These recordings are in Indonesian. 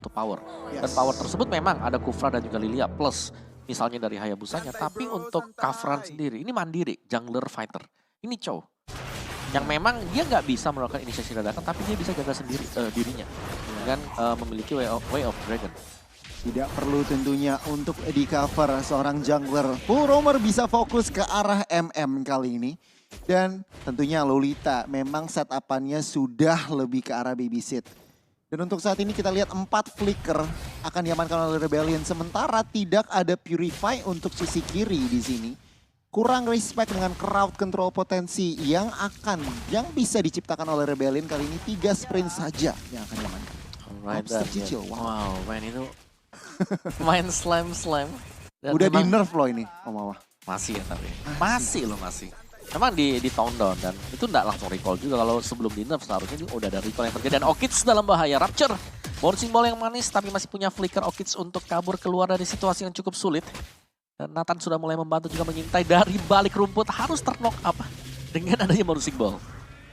untuk power. Dan power tersebut memang ada Kufra dan juga Lilia plus misalnya dari Hayabusanya. Tapi untuk Kafran sendiri ini mandiri, jungler fighter. Ini Chow. Yang memang dia nggak bisa melakukan inisiasi dadakan tapi dia bisa jaga sendiri dirinya dengan memiliki way of Dragon. Tidak perlu tentunya untuk di cover seorang jungler. Full Roamer bisa fokus ke arah MM kali ini. Dan tentunya Lolita memang setup-annya sudah lebih ke arah babysit. Dan untuk saat ini kita lihat 4 flicker akan diamankan oleh Rebellion. Sementara tidak ada Purify untuk sisi kiri di sini. Kurang respect dengan crowd control potensi yang bisa diciptakan oleh Rebellion kali ini. 3 sprint saja yang akan diamankan. Alright, tercicil, wow, main itu main slam. Dan udah di nerf loh ini, Om Awa. Masih ya tapi, masih. Memang di tone down dan itu nggak langsung recall juga kalau sebelum di nerf seharusnya udah ada recall yang terjadi. Dan Okids dalam bahaya, Rapture. Bouncing ball yang manis tapi masih punya flicker Okids untuk kabur keluar dari situasi yang cukup sulit. Dan Nathan sudah mulai membantu juga mengintai dari balik rumput, harus terknock up dengan adanya bouncing ball.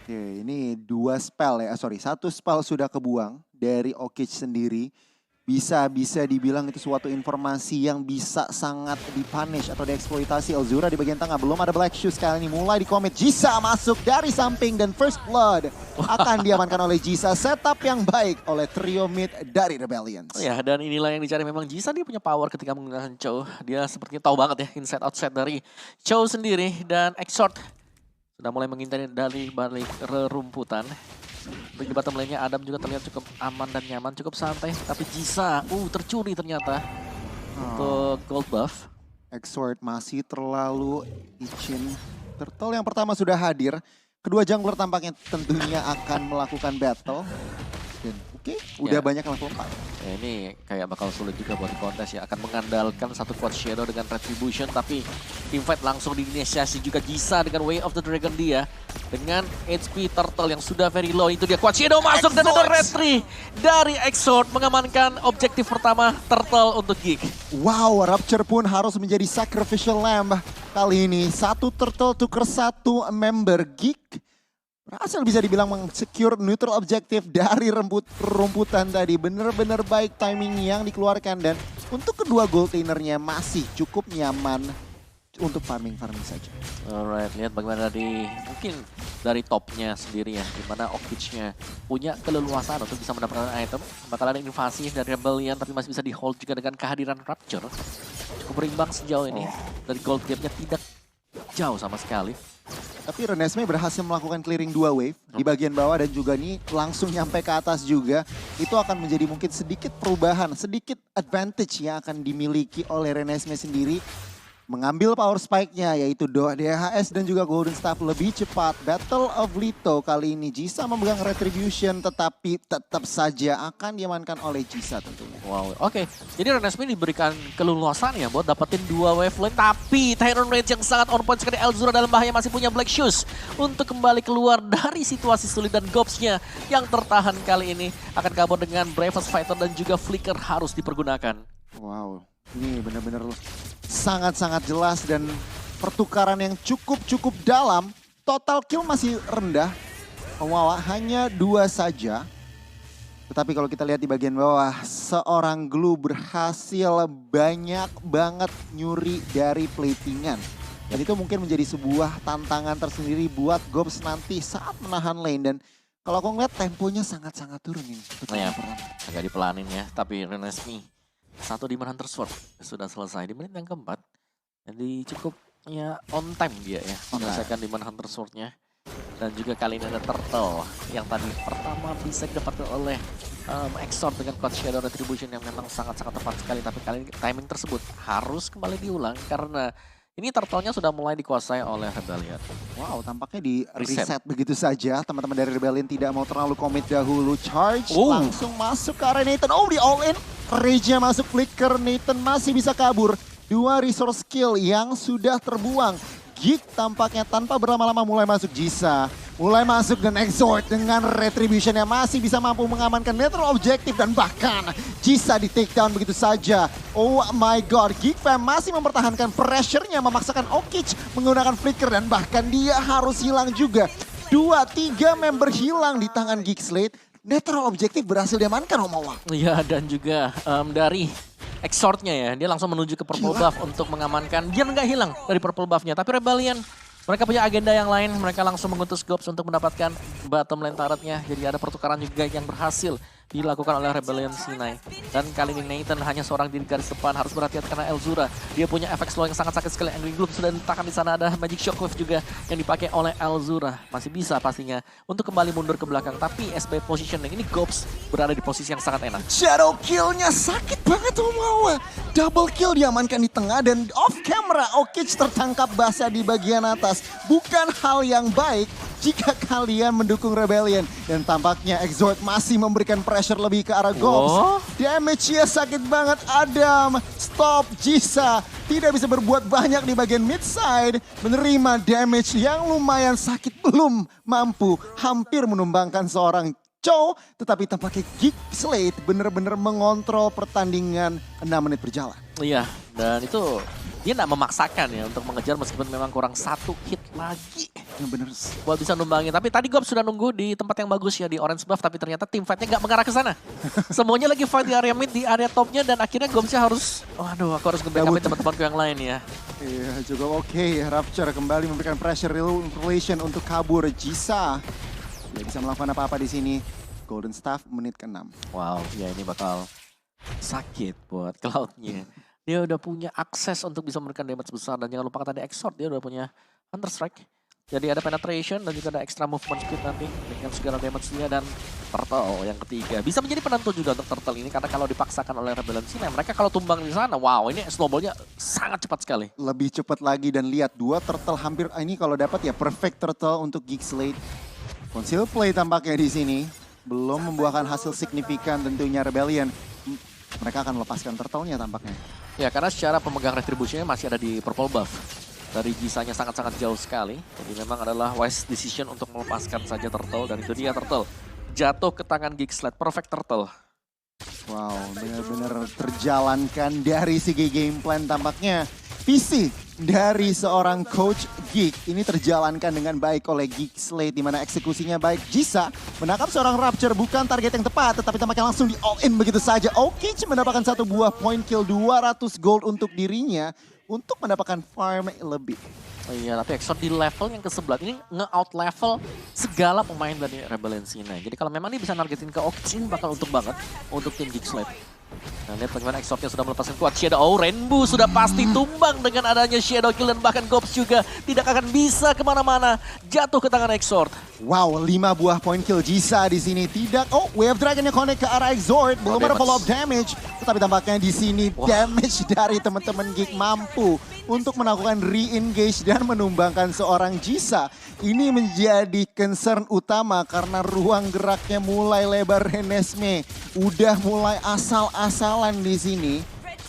Oke, ini 1 spell sudah kebuang dari Okids sendiri. Bisa dibilang itu suatu informasi yang bisa sangat dipunish atau dieksploitasi. Elzura di bagian tengah belum ada Black Shoes kali ini mulai dikomit. Jisa masuk dari samping dan First Blood akan diamankan oleh Jisa. Setup yang baik oleh trio mid dari Rebellion. Oh ya, dan inilah yang dicari memang Jisa, dia punya power ketika menggunakan Chow. Dia sepertinya tahu banget ya inside outside dari Chow sendiri dan Exort sudah mulai mengintai dari balik rerumputan. Di bottom lane-nya Adam juga terlihat cukup aman dan nyaman, cukup santai. Tapi Jisa, tercuri ternyata untuk gold buff. Exort masih terlalu licin. Turtle yang pertama sudah hadir. Kedua jungler tampaknya tentunya akan melakukan battle. Dan udah banyak level 4. Ya, ini kayak bakal sulit juga buat di kontes ya. Akan mengandalkan satu quad shadow dengan retribution. Tapi teamfight langsung diinisiasi juga Jisa dengan Way of the Dragon dia. Dengan HP Turtle yang sudah very low. Itu dia quad shadow masuk dan ada retri dari Exort. Mengamankan objektif pertama Turtle untuk Geek. Wow, Rapture pun harus menjadi sacrificial lamb kali ini. 1 Turtle tuker 1 member Geek. Berhasil bisa dibilang meng-secure neutral objektif dari rumputan tadi. Bener-bener baik timing yang dikeluarkan. Dan untuk kedua gold lanernya masih cukup nyaman untuk farming saja. Alright, lihat bagaimana mungkin dari topnya sendiri ya. Dimana Okids-nya punya keleluasan untuk bisa mendapatkan item. Bakal ada invasi dari Rebellion tapi masih bisa di hold juga dengan kehadiran Rapture. Cukup berimbang sejauh ini. Dari gold gap-nya tidak jauh sama sekali. Tapi Renesmee berhasil melakukan clearing 2 wave di bagian bawah dan juga nih langsung nyampe ke atas juga. Itu akan menjadi mungkin sedikit perubahan, sedikit advantage yang akan dimiliki oleh Renesmee sendiri. Mengambil power spike-nya yaitu DHS dan juga Golden Staff lebih cepat. Battle of Leto kali ini Jisa memegang retribution tetapi tetap saja akan diamankan oleh Jisa tentunya. Wow, oke. Jadi Renesmee diberikan keleluasan ya buat dapetin 2 wave lane. Tapi Tyrant Rage yang sangat on point sekali. Elzura dalam bahaya masih punya Black Shoes untuk kembali keluar dari situasi sulit. Dan Gobs-nya yang tertahan kali ini akan kabur dengan Bravest Fighter dan juga Flicker harus dipergunakan. Wow, ini benar-benar sangat-sangat jelas dan pertukaran yang cukup dalam. Total kill masih rendah. Wow, hanya 2 saja. Tetapi kalau kita lihat di bagian bawah, seorang Glue berhasil banyak banget nyuri dari platingan. Dan itu mungkin menjadi sebuah tantangan tersendiri buat Gobs nanti saat menahan lane. Dan kalau aku ngeliat temponya sangat-sangat turun ini. Ya, agak dipelanin ya, tapi Renesmee 1 Demon Hunter Sword sudah selesai di menit yang keempat. Jadi cukup ya on time dia ya menyelesaikan Demon Hunter Sword-nya. Dan juga kali ini ada Turtle yang tadi pertama bisa didapatkan oleh Exort dengan Quad Shadow Retribution yang memang sangat-sangat tepat sekali. Tapi kali ini timing tersebut harus kembali diulang karena ini Turtle-nya sudah mulai dikuasai oleh Rebellion. Wow, tampaknya di reset begitu saja. Teman-teman dari Rebellion tidak mau terlalu komit dahulu. Charge langsung masuk ke area Nathan. Di all in. Rage-nya masuk flicker. Nathan masih bisa kabur. 2 resource skill yang sudah terbuang. Geek tampaknya tanpa berlama-lama mulai masuk Jisa. Mulai masuk dan Exort dengan retribution yang masih bisa mampu mengamankan netral objektif. Dan bahkan Jisa di take down begitu saja. Oh my god, Geek Fam masih mempertahankan pressure-nya. Memaksakan Okids menggunakan flicker dan bahkan dia harus hilang juga. 2-3 member hilang di tangan Geek Slate. netral objektif berhasil diamankan Omawa. Iya, dan juga dari Exort-nya ya, dia langsung menuju ke purple buff untuk mengamankan. Dia nggak hilang dari purple buff-nya, tapi Rebellion mereka punya agenda yang lain. Mereka langsung mengutus Gobs untuk mendapatkan bottom lane turret-nya. Jadi ada pertukaran juga yang berhasil dilakukan oleh Rebellion C9. Dan kali ini Nathan hanya seorang di garis depan, harus berhati-hati karena Elzura. Dia punya efek slow yang sangat sakit sekali. Angry Gloom sudah ditahan di sana, ada Magic Shockwave juga yang dipakai oleh Elzura. Masih bisa pastinya untuk kembali mundur ke belakang. Tapi SB positioning ini Gobs berada di posisi yang sangat enak. Shadow kill-nya sakit banget Omawa. Double kill diamankan di tengah dan off camera Okic tertangkap basah di bagian atas. Bukan hal yang baik jika kalian mendukung Rebellion. Dan tampaknya Exort masih memberikan pressure lebih ke arah Gobs. Damage-nya sakit banget. Adam, stop, Jisa tidak bisa berbuat banyak di bagian mid side. Menerima damage yang lumayan sakit, belum mampu. Hampir menumbangkan seorang Chow. Tetapi tampaknya Geek Slate benar-benar mengontrol pertandingan 6 menit berjalan. Iya, dan itu dia nggak memaksakan ya untuk mengejar meskipun memang kurang satu hit lagi. Bener. Buat bisa numbangin. Tapi tadi Gobs sudah nunggu di tempat yang bagus ya, di orange buff. Tapi ternyata tim fight-nya nggak mengarah ke sana. Semuanya lagi fight di area mid, di area topnya. Dan akhirnya Gobsnya harus, waduh aku harus nge-backupin teman-temanku yang lain ya. Iya, juga oke. Rapture kembali memberikan pressure relation untuk kabur. Jisa tidak bisa melakukan apa-apa di sini. Golden Staff menit ke-6. Wow, ya ini bakal sakit buat Cloud-nya. Dia udah punya akses untuk bisa memberikan damage besar. Dan jangan lupa tadi Exort, dia udah punya Hunter Strike. Jadi ada penetration dan juga ada extra movement speed nanti dengan segala damage dia. Dan Turtle yang ketiga bisa menjadi penentu juga untuk Turtle ini. Karena kalau dipaksakan oleh Rebellion Sina, mereka kalau tumbang di sana, wow ini snowballnya sangat cepat sekali. Lebih cepat lagi dan lihat dua Turtle hampir, ini kalau dapat ya perfect Turtle untuk Geek Slate. Conceal play tampaknya di sini. Belum membuahkan hasil signifikan tentunya Rebellion. Mereka akan melepaskan Turtle-nya tampaknya. Ya karena secara pemegang retribusinya masih ada di purple buff. Dari Jisanya sangat-sangat jauh sekali. Jadi memang adalah wise decision untuk melepaskan saja Turtle. Dan itu dia Turtle. Jatuh ke tangan Geek Slate. Perfect Turtle. Wow, benar-benar terjalankan dari segi game plan tampaknya. Visi dari seorang coach Geek ini terjalankan dengan baik oleh Geek Slate. Di mana eksekusinya baik. Jisa menangkap seorang Rapture bukan target yang tepat. Tetapi tampaknya langsung di all in begitu saja. Okic mendapatkan satu buah point kill, 200 gold untuk dirinya. Untuk mendapatkan farm lebih. Oh iya, tapi Exort di level yang ke-11 ini nge-out level segala pemain dari Rebellion Sina. Jadi kalau memang dia bisa nargetin ke Okic ini bakal untung banget untuk tim Geek Slate. Nah lihat bagaimana Exortnya sudah melepaskan kuat Shadow. Oh Rainbow sudah pasti tumbang dengan adanya Shadow Kill. Dan bahkan Gobs juga tidak akan bisa kemana-mana. Jatuh ke tangan Exort. Wow, 5 buah point kill Jisa di sini. Tidak, oh Wave Dragon yang connect ke arah Exort. Belum ada follow up damage. Tetapi tampaknya di sini damage dari teman-teman Geek mampu untuk melakukan re-engage dan menumbangkan seorang Jisa. Ini menjadi concern utama karena ruang geraknya mulai lebar. Renesmee udah mulai asal-asalan di sini.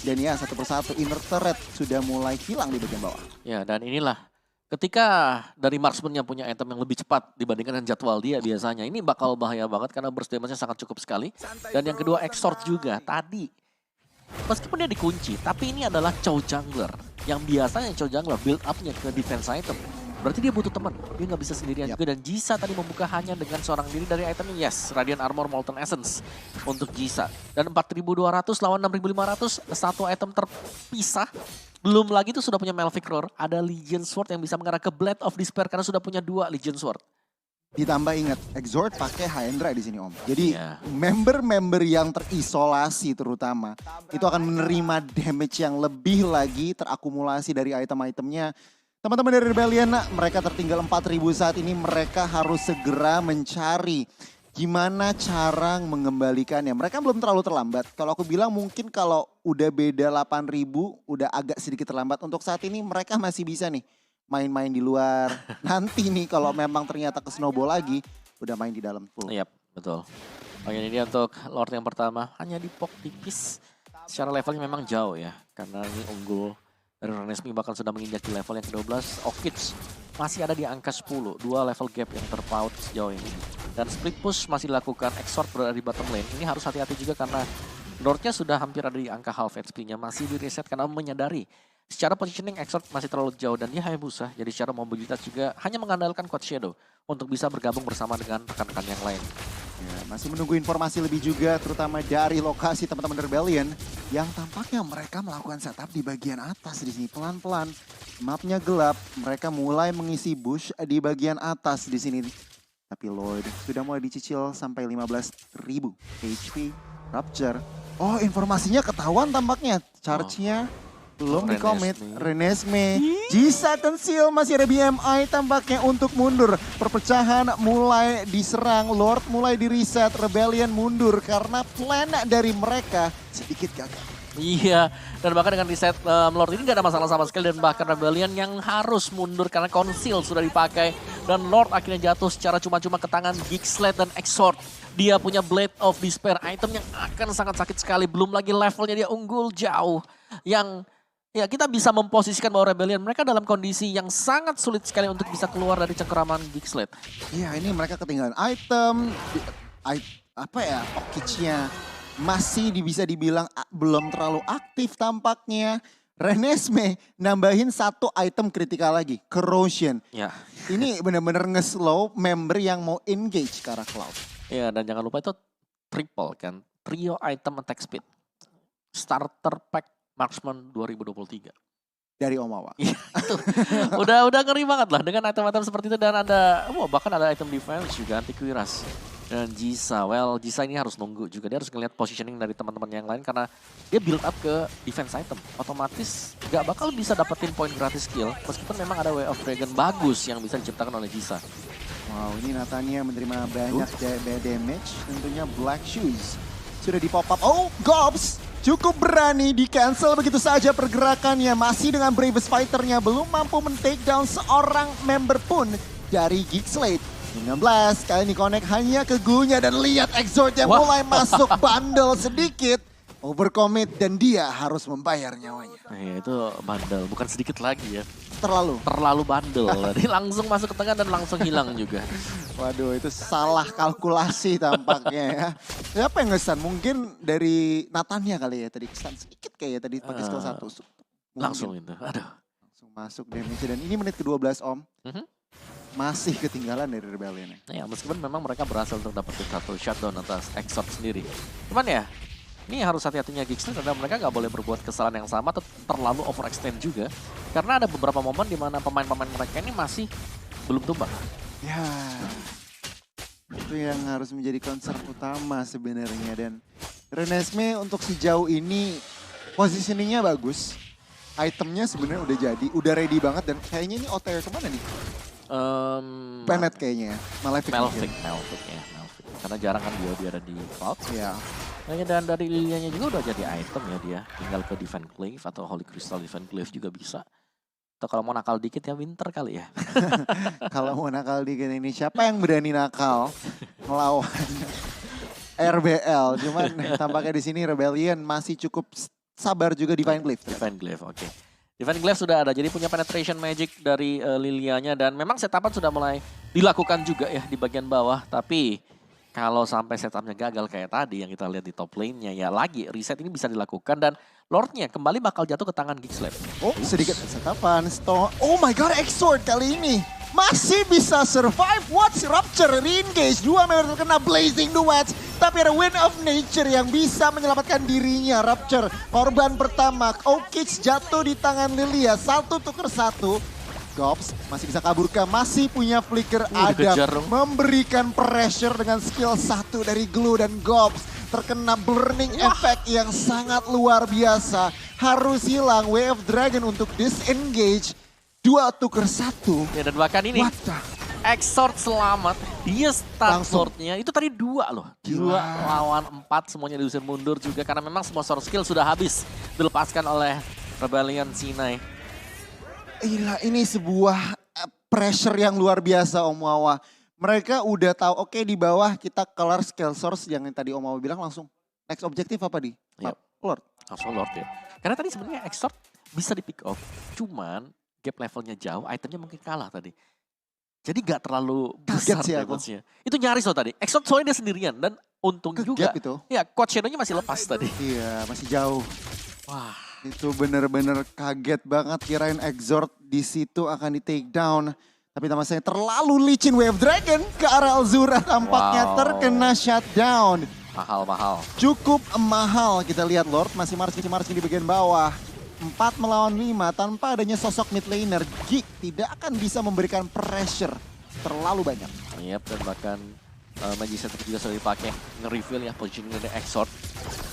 Dan ya satu persatu inner turret sudah mulai hilang di bagian bawah. Ya dan inilah ketika dari marksman-nya punya item yang lebih cepat dibandingkan dengan jadwal dia biasanya. Ini bakal bahaya banget karena burst damage-nya sangat cukup sekali. Dan yang kedua Exort juga tadi. Meskipun dia dikunci, tapi ini adalah Chow Jungler. Yang biasanya Chow Jungler build up-nya ke defense item. Berarti dia butuh teman, dia nggak bisa sendirian juga. Dan Jisa tadi membuka hanya dengan seorang diri dari itemnya. Yes, Radiant Armor Molten Essence untuk Jisa. Dan 4.200 lawan 6.500, satu item terpisah. Belum lagi tuh sudah punya Melvic Roar, ada Legion Sword yang bisa mengarah ke Blade of Despair karena sudah punya 2 Legion Sword. Ditambah ingat, Exort pakai Hyendra di sini Om. Jadi member-member yang terisolasi terutama itu akan menerima damage yang lebih lagi terakumulasi dari item-itemnya. Teman-teman dari Rebellion, mereka tertinggal 4.000 saat ini. Mereka harus segera mencari gimana cara mengembalikannya. Mereka belum terlalu terlambat. Kalau aku bilang mungkin kalau udah beda 8.000 udah agak sedikit terlambat. Untuk saat ini mereka masih bisa nih main-main di luar. Nanti nih kalau memang ternyata ke snowball lagi, udah main di dalam full. Iya, betul. Bagian ini untuk Lord yang pertama, hanya dipok tipis. Secara levelnya memang jauh ya, karena ini unggul dari Renesmee bahkan sudah menginjak di level yang ke-12. Okic masih ada di angka 10, 2 level gap yang terpaut sejauh ini. Dan split push masih dilakukan, Exort berada di bottom lane. Ini harus hati-hati juga karena Lordnya sudah hampir ada di angka half HP-nya, masih di reset karena menyadari secara positioning Exort masih terlalu jauh dan dia Hayabusa. Jadi secara mobilitas juga hanya mengandalkan Quad Shadow untuk bisa bergabung bersama dengan rekan-rekan yang lain. Ya, masih menunggu informasi lebih juga terutama dari lokasi teman-teman Rebellion yang tampaknya mereka melakukan setup di bagian atas di sini pelan-pelan. Mapnya gelap, mereka mulai mengisi bush di bagian atas di sini. Tapi Lloyd sudah mulai dicicil sampai 15.000 HP Rupture. Oh, informasinya ketahuan tampaknya. Charge-nya belum di-commit. Renesmee. Jisa Conceal masih ada BMI tampaknya untuk mundur. Perpecahan mulai diserang. Lord mulai di-reset. Rebellion mundur karena plan dari mereka sedikit gagal. Iya, dan bahkan dengan reset Lord ini gak ada masalah sama sekali. Dan bahkan Rebellion yang harus mundur karena Conceal sudah dipakai. Dan Lord akhirnya jatuh secara cuma-cuma ke tangan Geekslate dan Exort. Dia punya Blade of Despair, item yang akan sangat sakit sekali. Belum lagi levelnya dia unggul jauh. Yang ya kita bisa memposisikan bahwa Rebellion mereka dalam kondisi yang sangat sulit sekali untuk bisa keluar dari cengkeraman Geekslate. Iya, ini mereka ketinggalan item. Apa ya, package-nya masih bisa dibilang belum terlalu aktif tampaknya. Renesmee nambahin satu item kritikal lagi, Corrosion. Ya. Ini benar-benar nge-slow member yang mau engage ke arah Cloud. Ya, dan jangan lupa itu triple kan, trio item attack speed. Starter pack Marksman 2023. Dari Omawa. udah ngeri banget lah dengan item-item seperti itu. Dan ada, bahkan ada item defense juga anti-Quiras. Dan Jisa, Jisa ini harus nunggu juga. Dia harus ngeliat positioning dari teman-teman yang lain karena dia build up ke defense item. Otomatis gak bakal bisa dapetin poin gratis skill. Meskipun memang ada Way of Dragon bagus yang bisa diciptakan oleh Jisa. Wow, ini Nathania menerima banyak damage. Tentunya Black Shoes sudah di pop up. Oh, Gobs cukup berani di cancel begitu saja pergerakannya. Masih dengan Bravest Fighter-nya belum mampu men-take down seorang member pun dari Geekslate. 19 kali ini connect hanya ke Gunya dan lihat Exort yang mulai masuk bandel sedikit. Overcommit dan dia harus membayar nyawanya. Ya, itu bandel, bukan sedikit lagi ya. Terlalu bandel. Dia langsung masuk ke tengah dan langsung hilang juga. Waduh, itu salah kalkulasi tampaknya ya. Siapa yang ngesan? Mungkin dari Nathania kali ya tadi kesan sedikit kayak tadi pakai skill 1. Langsung itu, aduh. Langsung masuk damage dan ini menit ke-12 Om. Masih ketinggalan dari Rebellion. Ya, meskipun memang mereka berhasil untuk dapetin satu shutdown atas Exort sendiri. Cuman ya, ini harus hati-hatinya Geekslate karena mereka nggak boleh berbuat kesalahan yang sama atau terlalu overextend juga. Karena ada beberapa momen di mana pemain-pemain mereka ini masih belum tumbang. Ya, itu yang harus menjadi concern utama sebenarnya. Dan Renesmee untuk sejauh ini positioningnya bagus. Itemnya sebenarnya udah jadi, udah ready banget dan kayaknya ini OTR kemana nih? Planet kayaknya, Malefic ya. Karena jarang kan dia ada di Cloud. Iya. Dan dari Lilianya juga udah jadi item ya dia. Tinggal ke Divine Glaive atau Holy Crystal Divine Glaive juga bisa. Atau kalau mau nakal dikit ya Winter kali ya. Kalau mau nakal dikit ini siapa yang berani nakal melawan RBL. Cuman tampaknya di sini Rebellion masih cukup sabar juga Divine Glaive. Divine Glaive, oke. Divine Glaive sudah ada, jadi punya penetration magic dari Lilianya. Dan memang setupan sudah mulai dilakukan juga ya di bagian bawah. Tapi kalau sampai setupnya gagal kayak tadi yang kita lihat di top lane-nya, ya lagi reset ini bisa dilakukan. Dan Lord-nya kembali bakal jatuh ke tangan Geekslate. Oh, sedikit setapan. Oh my god, Exort kali ini masih bisa survive. What's Rupture, re-engage. Dua member terkena Blazing Duets. Tapi ada Wind of Nature yang bisa menyelamatkan dirinya. Rupture, korban pertama. Okic jatuh di tangan Lilia. 1-1. Gobs masih bisa kaburkan, masih punya flicker. Adam memberikan pressure dengan skill 1 dari Glue dan Gobs. Terkena burning effect yang sangat luar biasa. Harus hilang Way of Dragon untuk disengage. 2-1. Ya, dan bahkan ini Exort selamat, dia start sword-nya itu tadi 2 loh. 2 lawan 4 semuanya diusir mundur juga karena memang semua sword skill sudah habis dilepaskan oleh Rebellion Sinai. Gila, ini sebuah pressure yang luar biasa Om Wawa. Mereka udah tahu oke, di bawah kita kelar skill source yang tadi Om Wawa bilang langsung next objektif apa di? Yep. Lord. Langsung Lord ya. Karena tadi sebenarnya Exort bisa di pick off, cuman gap levelnya jauh, itemnya mungkin kalah tadi. Jadi gak terlalu besar damage-nya. Itu nyaris loh tadi. Exort soalnya dia sendirian dan untung juga. Itu. Ya, Coach Shadow-nya masih lepas tadi. Iya, masih jauh. Wah, itu bener-bener kaget banget kirain Exort di situ akan di take down. Tapi tampaknya terlalu licin Wave Dragon ke arah Alzura tampaknya terkena shutdown. Mahal. Cukup mahal, kita lihat Lord masih marching di bagian bawah. 4 melawan 5 tanpa adanya sosok mid laner, Geek tidak akan bisa memberikan pressure terlalu banyak. Yep, dan bahkan Magic Center juga sudah dipakai nge-reveal ya positioning dari Exort.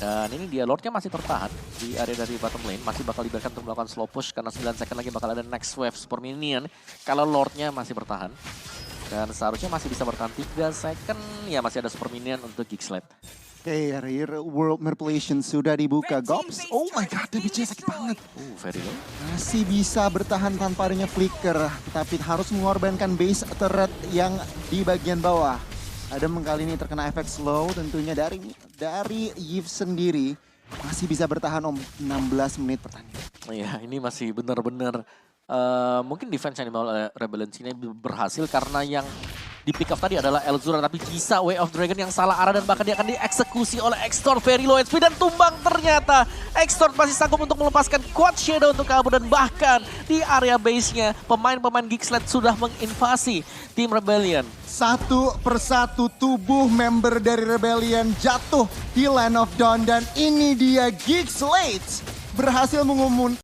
Dan ini dia Lordnya masih tertahan di area dari bottom lane, masih bakal dibiarkan untuk melakukan slow push karena 9 second lagi bakal ada next wave super minion kalau Lordnya masih bertahan. Dan seharusnya masih bisa bertahan 3 second, ya masih ada super minion untuk Geeksled. Oke, Real World Manipulation sudah dibuka. Gops, oh my god, DBC sakit banget. Very low. Masih bisa bertahan tanpa adanya flicker, tapi harus mengorbankan base turret yang di bagian bawah. Adam kali ini terkena efek slow tentunya dari Yves sendiri. Masih bisa bertahan 16 menit pertandingan. Iya, ini masih benar-benar mungkin defense yang dibawa oleh Rebellion ini berhasil karena yang di pick up tadi adalah Elzura, tapi bisa Way of Dragon yang salah arah dan bahkan dia akan dieksekusi oleh Extort very low HP dan tumbang ternyata. Extort masih sanggup untuk melepaskan Quad Shadow untuk kabur dan bahkan di area base-nya pemain-pemain Geeksled sudah menginvasi tim Rebellion. Satu persatu tubuh member dari Rebellion jatuh di Land of Dawn dan ini dia Geeksled berhasil